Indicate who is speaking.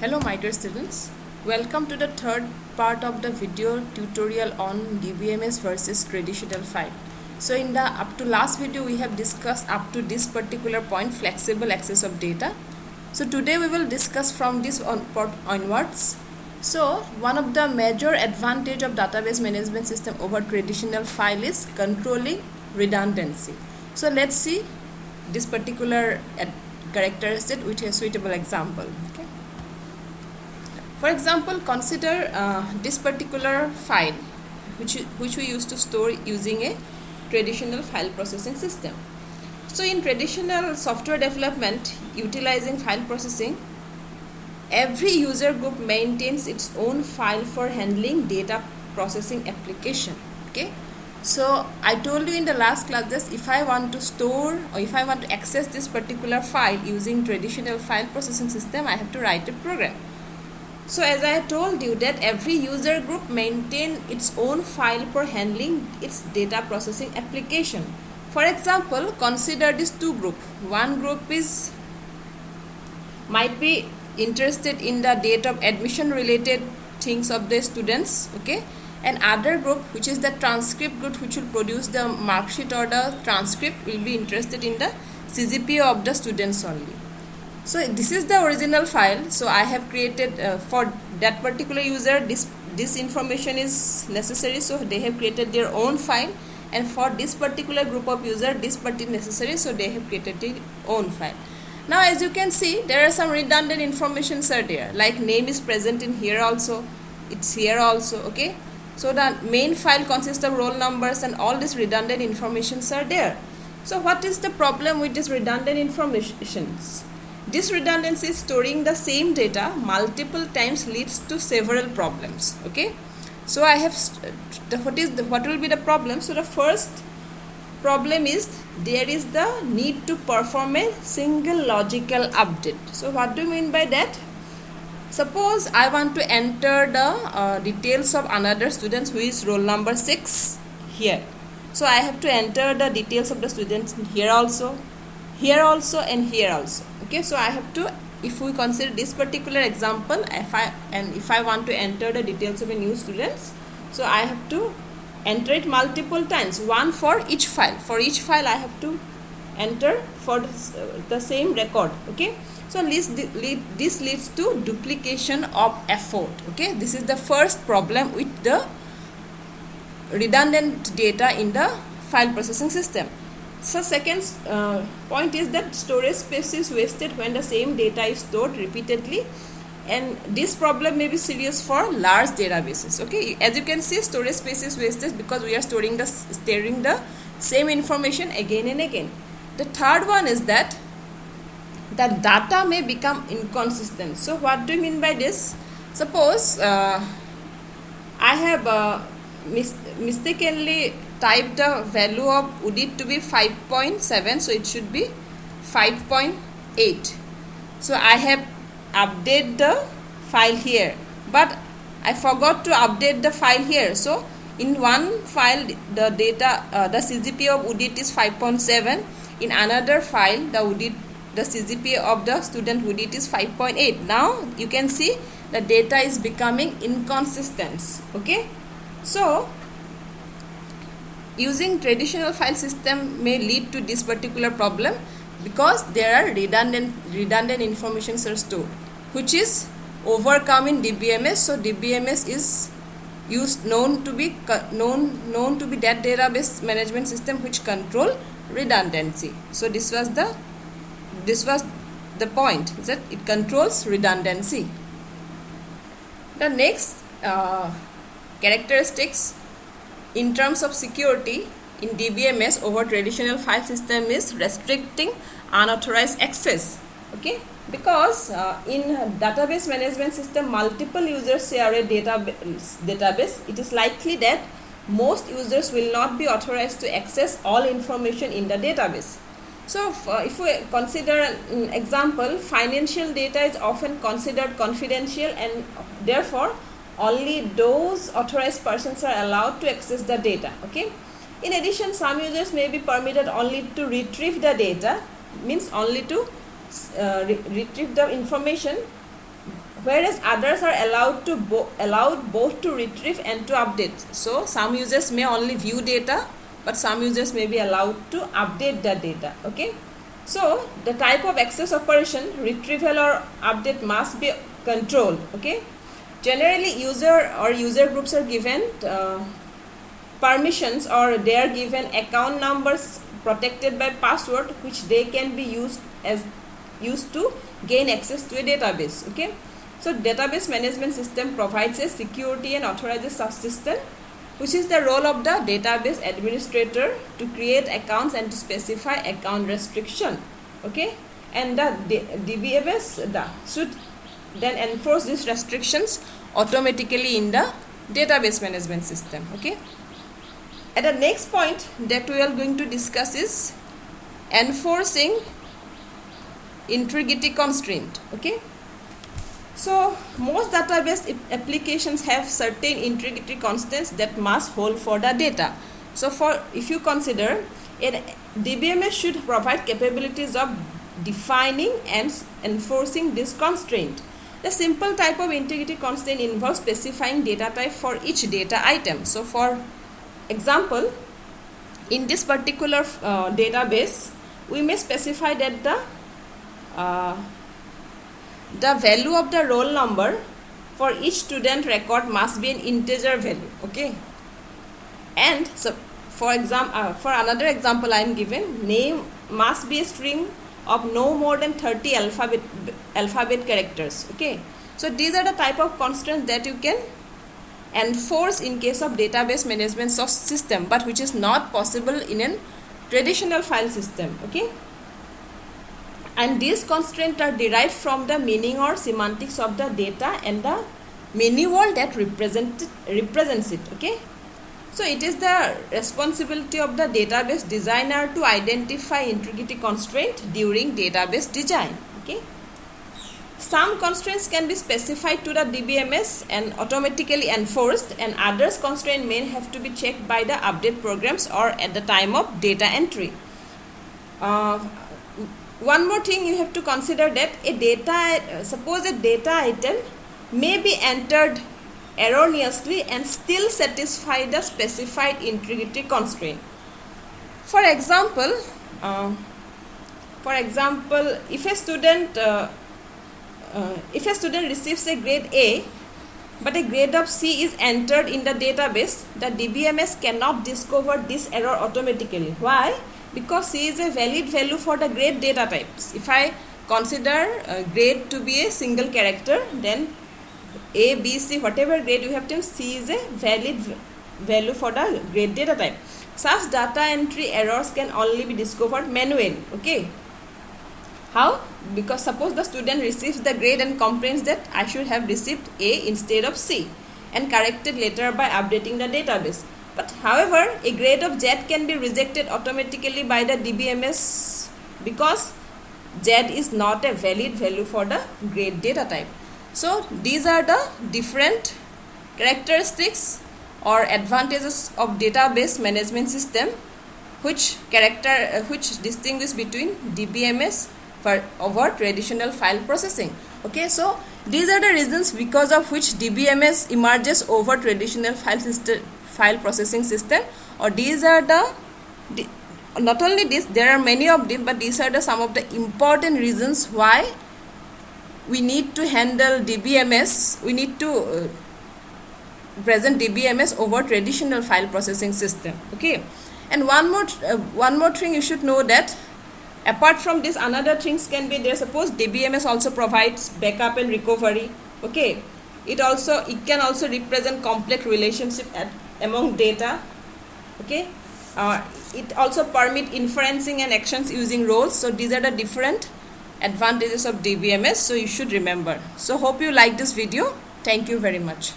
Speaker 1: Hello my dear students, welcome to the third part of the video tutorial on DBMS versus traditional file. So in the up to last video we have discussed up to this particular point, flexible access of data. So today we will discuss from this onwards. So one of the major advantage of database management system over traditional file is controlling redundancy. So let's see this particular characteristic with a suitable example. Okay. For example, consider this particular file which we used to store using a traditional file processing system. So in traditional software development utilizing file processing, every user group maintains its own file for handling data processing application. Okay. So I told you in the last class that if I want to store or if I want to access this particular file using traditional file processing system, I have to write a program. So as I told you that every user group maintain its own file for handling its data processing application. For example, consider these two groups. One group might be interested in the date of admission related things of the students, okay, and other group which is the transcript group which will produce the mark sheet or the transcript will be interested in the CGPA of the students only. So this is the original file. So I have created for that particular user this information is necessary, so they have created their own file, and for this particular group of user this part is necessary, so they have created their own file. Now as you can see, there are some redundant informations are there, like name is present in here also, it's here also, okay. So the main file consists of roll numbers and all these redundant informations are there. So what is the problem with this redundant informations? This redundancy, storing the same data multiple times, leads to several problems. Okay, so I have what will be the problem? So the first problem is there is the need to perform a single logical update. So what do you mean by that? Suppose I want to enter the details of another student who is roll number 6 here. So I have to enter the details of the students here also, and here also. Okay, so I have to, if we consider this particular example, if I want to enter the details of a new students, so I have to enter it multiple times, one for each file. For each file I have to enter for the same record. Okay, so this leads to duplication of effort. Okay, this is the first problem with the redundant data in the file processing system. So second point is that storage space is wasted when the same data is stored repeatedly, and this problem may be serious for large databases. Okay, as you can see, storage space is wasted because we are storing the same information again and again. The third one is that the data may become inconsistent. So what do you mean by this? Suppose I have mistakenly type the value of UDIT to be 5.7, so it should be 5.8. so I have updated the file here, but I forgot to update the file here. So in one file the data the CGPA of UDIT is 5.7, in another file the CGPA of the student UDIT is 5.8. now you can see the data is becoming inconsistent. Okay, so using traditional file system may lead to this particular problem because there are redundant informations are stored, which is overcome in DBMS. So DBMS is known to be that database management system which control redundancy. So this was the point, that it controls redundancy. The next characteristics in terms of security in DBMS over traditional file system is restricting unauthorized access. Okay, because in database management system multiple users share a database, it is likely that most users will not be authorized to access all information in the database. So if we consider an example, financial data is often considered confidential, and therefore only those authorized persons are allowed to access the data. Okay, in addition, some users may be permitted only to retrieve the data, means only to retrieve the information whereas others are allowed both to retrieve and to update. So some users may only view data, but some users may be allowed to update the data. Okay, so the type of access operation, retrieval or update, must be controlled. Okay, generally user groups are given permissions, or they are given account numbers protected by password, which they can be used to gain access to a database. Okay, so database management system provides a security and authorizes subsystem, which is the role of the database administrator to create accounts and to specify account restriction. Okay, and the DBMS should then enforce these restrictions automatically in the database management system. Okay, and the next point that we are going to discuss is enforcing integrity constraint. Okay, so most database applications have certain integrity constants that must hold for the data. So if you consider it, DBMS should provide capabilities of defining and enforcing this constraint. The simple type of integrity constraint involves specifying data type for each data item. So for example, in this particular database, we may specify that the value of the roll number for each student record must be an integer value. Okay, and so for another example I am given, name must be a string of no more than 30 alphabet characters. Okay, so these are the type of constraints that you can enforce in case of database management system, but which is not possible in a traditional file system. Okay, and these constraints are derived from the meaning or semantics of the data and the many world that represents it. Okay, so it is the responsibility of the database designer to identify integrity constraint during database design. Okay, some constraints can be specified to the DBMS and automatically enforced, and others constraints may have to be checked by the update programs or at the time of data entry. One more thing you have to consider, that suppose a data item may be entered erroneously and still satisfy the specified integrity constraint. For example, if a student receives a grade A, but a grade of C is entered in the database, the DBMS cannot discover this error automatically. Why? Because C is a valid value for the grade data types. If I consider grade to be a single character, then A, B, C, whatever grade you have to, C is a valid value for the grade data type. Such data entry errors can only be discovered manually. Okay, how? Because suppose the student receives the grade and complains that I should have received A instead of C, and corrected later by updating the database. But however, a grade of Z can be rejected automatically by the DBMS because Z is not a valid value for the grade data type. So these are the different characteristics or advantages of database management system which distinguish between DBMS over traditional file processing. Okay, so these are the reasons because of which DBMS emerges over traditional file processing system, or these are not only this, there are many of them, but these are some of the important reasons why we need to handle DBMS, we need to present DBMS over traditional file processing system. Okay, and one more thing you should know, that apart from this, another things can be there. Suppose DBMS also provides backup and recovery. Okay, it can also represent complex relationship among data. Okay, it also permit inferencing and actions using roles. So these are the different advantages of DBMS, so you should remember. So hope you like this video. Thank you very much.